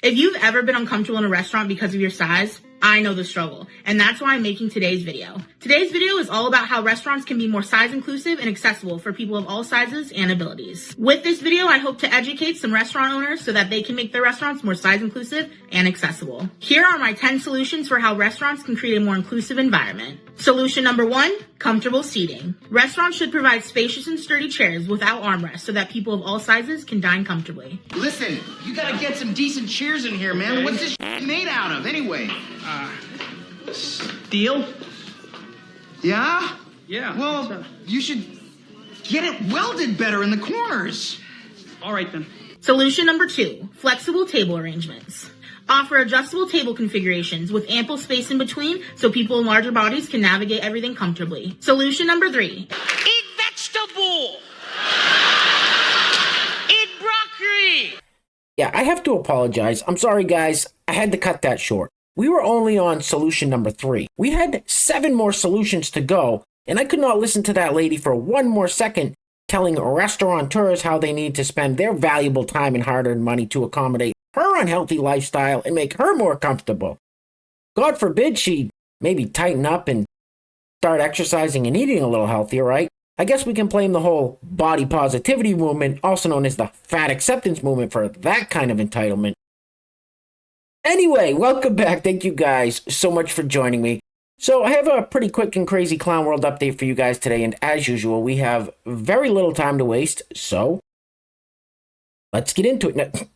If you've ever been uncomfortable in a restaurant because of your size, I know the struggle, and that's why I'm making today's video. Today's video is all about how restaurants can be more size inclusive and accessible for people of all sizes and abilities. With this video, I hope to educate some restaurant owners so that they can make their restaurants more size inclusive and accessible. Here are my 10 solutions for how restaurants can create a more inclusive environment. Solution number 1, comfortable seating. Restaurants should provide spacious and sturdy chairs without armrests so that people of all sizes can dine comfortably. Listen, you gotta get some decent chairs in here, man. What's this made out of, anyway? Steel? Yeah? Yeah. Well, you should get it welded better in the corners. All right, then. Solution number 2, flexible table arrangements. Offer adjustable table configurations with ample space in between so people in larger bodies can navigate everything comfortably. Solution number 3, Eat vegetable. Eat broccoli. Yeah, I have to apologize. I'm sorry, guys. I had to cut that short. We were only on solution number 3. We had 7 more solutions to go, and I could not listen to that lady for one more second telling restaurateurs how they need to spend their valuable time and hard-earned money to accommodate her unhealthy lifestyle and make her more comfortable. God forbid she maybe tighten up and start exercising and eating a little healthier, right? I guess we can blame the whole body positivity movement, also known as the fat acceptance movement, for that kind of entitlement. Anyway, welcome back. Thank you guys so much for joining me. So I have a pretty quick and crazy clown world update for you guys today, and as usual, we have very little time to waste, so let's get into it.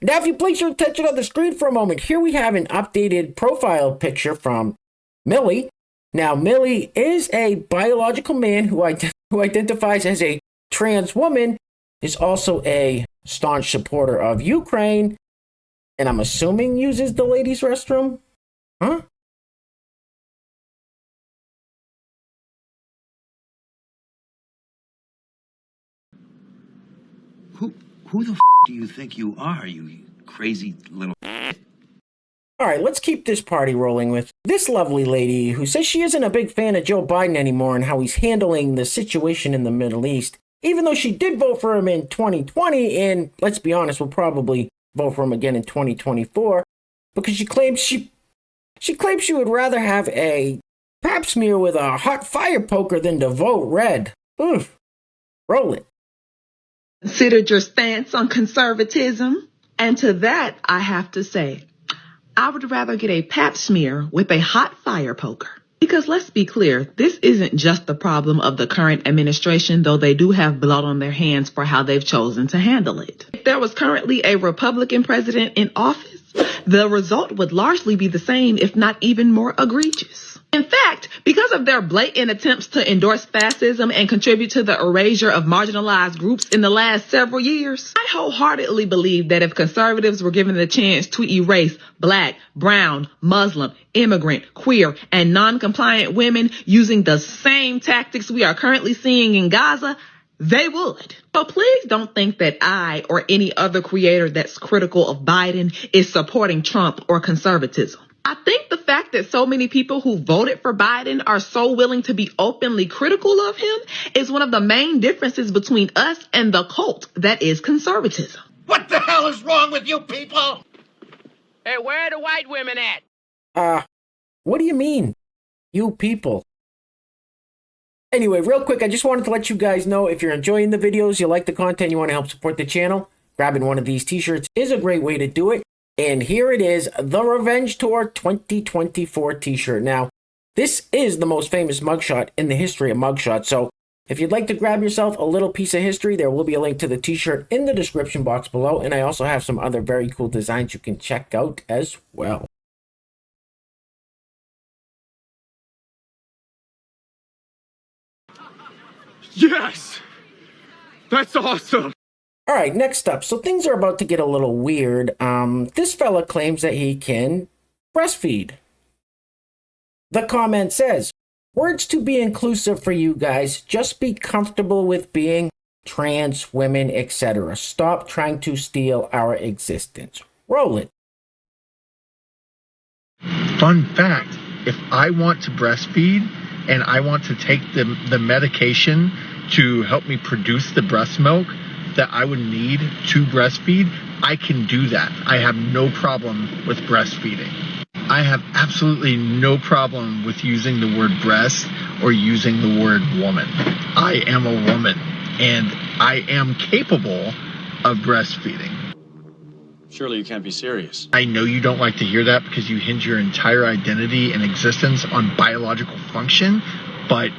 Now, if you place your attention on the screen for a moment, here we have an updated profile picture from Millie. Now, Millie is a biological man who identifies as a trans woman, is also a staunch supporter of Ukraine, and I'm assuming uses the ladies' restroom? Huh? Who the do you think you are, you crazy little... Alright, let's keep this party rolling with this lovely lady who says she isn't a big fan of Joe Biden anymore and how he's handling the situation in the Middle East, even though she did vote for him in 2020, and let's be honest, will probably vote for him again in 2024, because she claims she would rather have a pap smear with a hot fire poker than to vote red. Oof. Roll it. Considered your stance on conservatism, and to that I have to say, I would rather get a pap smear with a hot fire poker. Because let's be clear, this isn't just the problem of the current administration, though they do have blood on their hands for how they've chosen to handle it. If there was currently a Republican president in office, the result would largely be the same, if not even more egregious. In fact, because of their blatant attempts to endorse fascism and contribute to the erasure of marginalized groups in the last several years, I wholeheartedly believe that if conservatives were given the chance to erase Black, brown, Muslim, immigrant, queer, and non-compliant women using the same tactics we are currently seeing in Gaza, they would. So please don't think that I or any other creator that's critical of Biden is supporting Trump or conservatism. I think the fact that so many people who voted for Biden are so willing to be openly critical of him is one of the main differences between us and the cult that is conservatism. What the hell is wrong with you people? Hey, where are the white women at? What do you mean? You people. Anyway, real quick, I just wanted to let you guys know if you're enjoying the videos, you like the content, you want to help support the channel, grabbing one of these t-shirts is a great way to do it. And here it is, the Revenge Tour 2024 t-shirt. Now, this is the most famous mugshot in the history of mugshots, so if you'd like to grab yourself a little piece of history, there will be a link to the t-shirt in the description box below, and I also have some other very cool designs you can check out as well. Yes! That's awesome! Alright, next up. So things are about to get a little weird. This fella claims that he can breastfeed. The comment says, words to be inclusive for you guys. Just be comfortable with being trans, women, etc. Stop trying to steal our existence. Roll it. Fun fact, if I want to breastfeed and I want to take the medication to help me produce the breast milk, that I would need to breastfeed, I can do that. I have no problem with breastfeeding. I have absolutely no problem with using the word breast or using the word woman. I am a woman, and I am capable of breastfeeding. Surely you can't be serious. I know you don't like to hear that because you hinge your entire identity and existence on biological function, but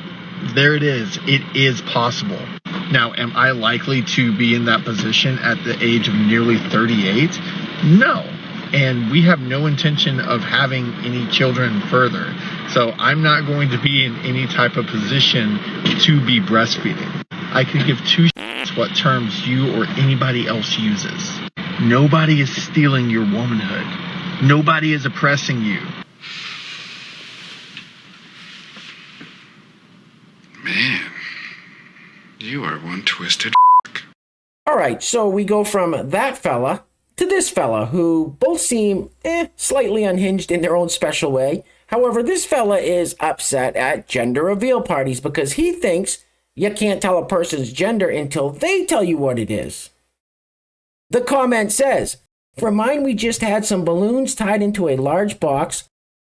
there it is. It is possible. Now, am I likely to be in that position at the age of nearly 38? No. And we have no intention of having any children further. So I'm not going to be in any type of position to be breastfeeding. I could give two shits what terms you or anybody else uses. Nobody is stealing your womanhood. Nobody is oppressing you. Man, you are one twisted. Alright, so we go from that fella to this fella, who both seem slightly unhinged in their own special way. However, this fella is upset at gender reveal parties because he thinks you can't tell a person's gender until they tell you what it is. The comment says, "For mine, we just had some balloons tied into a large box,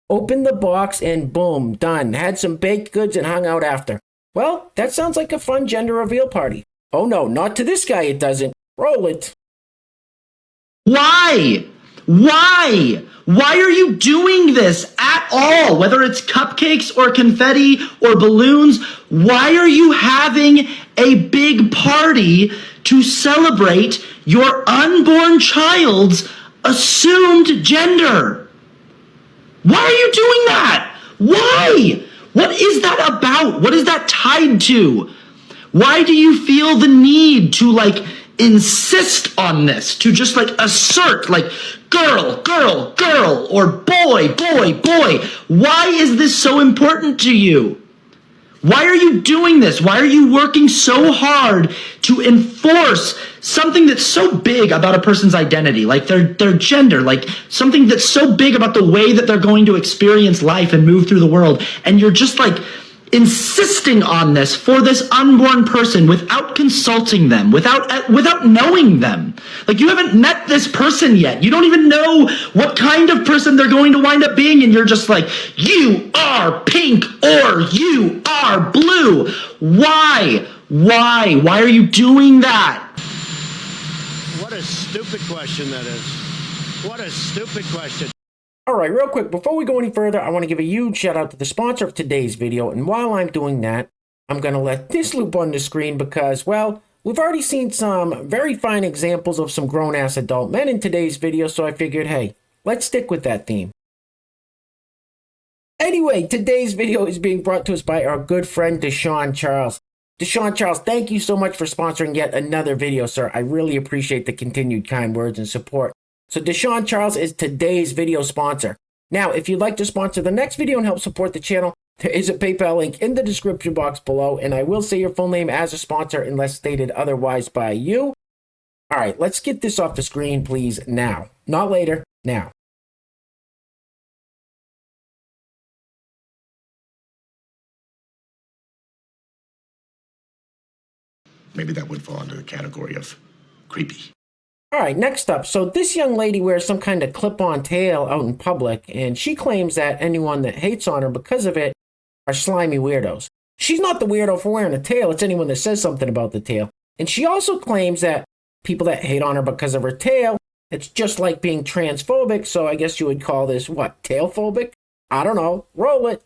opened the box, and boom, done. Had some baked goods and hung out after." Well, that sounds like a fun gender reveal party. Oh no, not to this guy it doesn't. Roll it. Why? Why? Why are you doing this at all? Whether it's cupcakes or confetti or balloons, why are you having a big party to celebrate your unborn child's assumed gender? Why are you doing that? Why? What is that about? What is that tied to? Why do you feel the need to insist on this, to just assert girl, girl, girl, or boy, boy, boy? Why is this so important to you? Why are you doing this? Why are you working so hard to enforce something that's so big about a person's identity, like their gender, like something that's so big about the way that they're going to experience life and move through the world, and you're just insisting on this for this unborn person without consulting them, without knowing them. You haven't met this person yet. You don't even know what kind of person they're going to wind up being, and you're just you are pink or you are blue. Why? Why are you doing that? What a stupid question that is. What a stupid question. Alright, real quick, before we go any further, I want to give a huge shout out to the sponsor of today's video, and while I'm doing that, I'm going to let this loop on the screen because, well, we've already seen some very fine examples of some grown-ass adult men in today's video, so I figured, hey, let's stick with that theme. Anyway, today's video is being brought to us by our good friend Deshaun Charles. Deshaun Charles, thank you so much for sponsoring yet another video, sir. I really appreciate the continued kind words and support. So Deshaun Charles is today's video sponsor. Now, if you'd like to sponsor the next video and help support the channel, there is a PayPal link in the description box below, and I will say your full name as a sponsor unless stated otherwise by you. All right, let's get this off the screen, please, now. Not later, now. Maybe that would fall under the category of creepy. Alright, next up. So this young lady wears some kind of clip-on tail out in public, and she claims that anyone that hates on her because of it are slimy weirdos. She's not the weirdo for wearing a tail, it's anyone that says something about the tail. And she also claims that people that hate on her because of her tail, it's just like being transphobic, so I guess you would call this, what, tailphobic? I don't know. Roll it.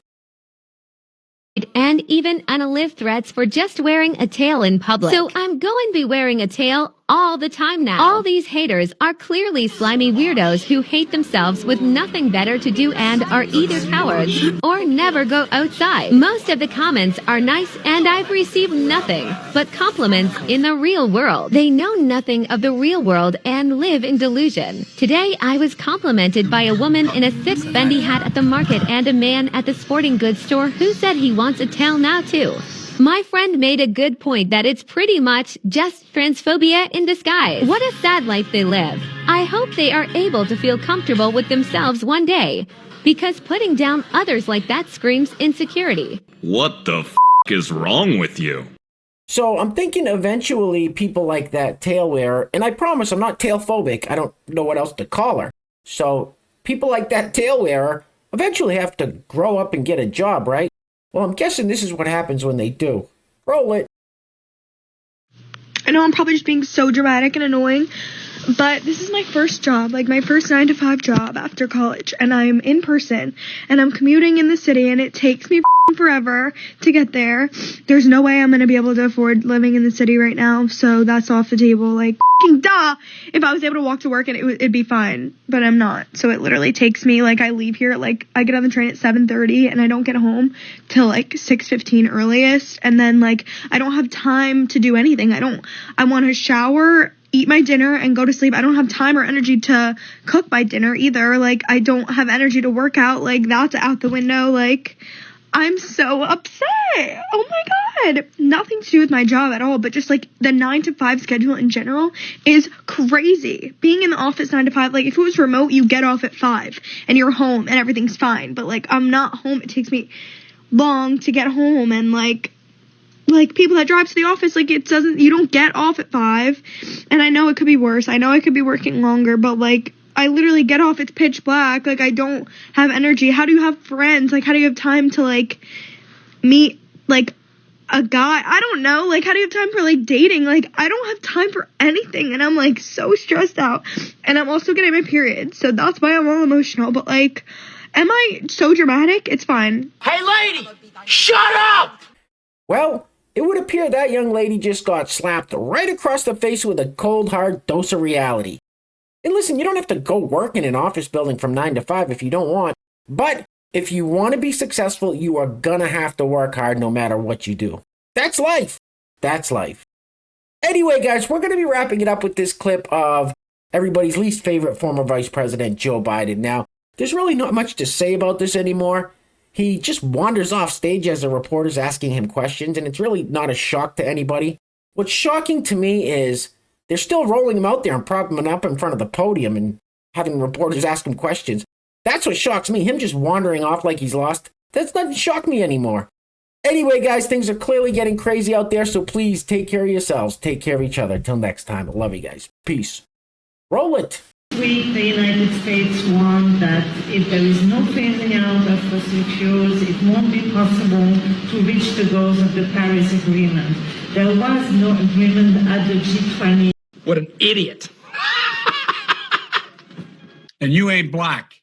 And even unalive threats for just wearing a tail in public. So I'm going to be wearing a tail all the time now. All these haters are clearly slimy weirdos who hate themselves with nothing better to do and are either cowards or never go outside. Most of the comments are nice and I've received nothing but compliments in the real world. They know nothing of the real world and live in delusion. Today I was complimented by a woman in a thick bendy hat at the market and a man at the sporting goods store who said he wants a tail now too. My friend made a good point that it's pretty much just transphobia in disguise. What a sad life they live. I hope they are able to feel comfortable with themselves one day, because putting down others like that screams insecurity. What the f*** is wrong with you? So I'm thinking eventually people like that tail wearer, and I promise I'm not tail phobic, I don't know what else to call her. So people like that tail wearer eventually have to grow up and get a job, right? Well, I'm guessing this is what happens when they do. Roll it. I know I'm probably just being so dramatic and annoying, but this is my first job, like my first 9-to-5 job after college, and I'm in person, and I'm commuting in the city, and it takes me forever to get there. There's no way I'm going to be able to afford living in the city right now, so that's off the table. Like, duh! If I was able to walk to work, and it'd be fine, but I'm not. So it literally takes me, like, I leave here, like, I get on the train at 7:30, and I don't get home till, like, 6:15 earliest, and then, like, I don't have time to do anything. I want to shower, eat my dinner, and go to sleep. I don't have time or energy to cook my dinner either. Like, I don't have energy to work out. Like, that's out the window. Like, I'm so upset. Oh my God. Nothing to do with my job at all, but just like the 9-to-5 schedule in general is crazy. Being in the office 9 to 5, like if it was remote, you get off at 5 and you're home and everything's fine. But like I'm not home. It takes me long to get home, and like people that drive to the office, like you don't get off at 5. And I know it could be worse. I know I could be working longer, but like I literally get off, it's pitch black, like I don't have energy. How do you have friends? Like how do you have time to like meet like a guy? I don't know. Like how do you have time for like dating? Like I don't have time for anything, and I'm like so stressed out, and I'm also getting my period, so that's why I'm all emotional. But like, am I so dramatic? It's fine. Hey lady, shut up! Well, it would appear that young lady just got slapped right across the face with a cold hard dose of reality. And listen, you don't have to go work in an office building from 9 to 5 if you don't want. But if you want to be successful, you are gonna have to work hard no matter what you do. That's life. That's life. Anyway, guys, we're gonna be wrapping it up with this clip of everybody's least favorite former Vice President, Joe Biden. Now, there's really not much to say about this anymore. He just wanders off stage as the reporter's asking him questions, and it's really not a shock to anybody. What's shocking to me is they're still rolling him out there and propping him up in front of the podium and having reporters ask him questions. That's what shocks me. Him just wandering off like he's lost. That doesn't shock me anymore. Anyway, guys, things are clearly getting crazy out there, so please take care of yourselves. Take care of each other. Till next time. I love you guys. Peace. Roll it. This week, the United States warned that if there is no phasing out of fossil fuels, it won't be possible to reach the goals of the Paris Agreement. There was no agreement at the G20. What an idiot. And you ain't black.